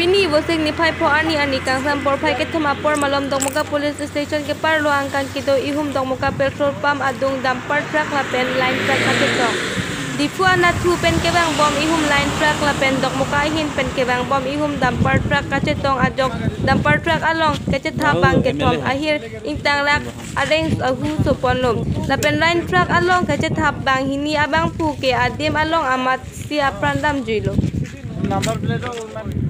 Pini bosing ni pai po ani kang sam por pai ke thama por malom dong muka police station ke par luang kan kito ihum dong muka petrol pump adung damper truck lapen line truck Kachetong. Di fua na thu pen ke bang bom ihum line truck lapen dong muka hin pen ke bang bom ihum damper truck Kachetong ajok damper truck along kachetha bang ke thom ahir intang lak arrange ahu sopon lom lapen line truck along kachetha bang hini abang pu ke adim along amat si aprandam juilo. Number plate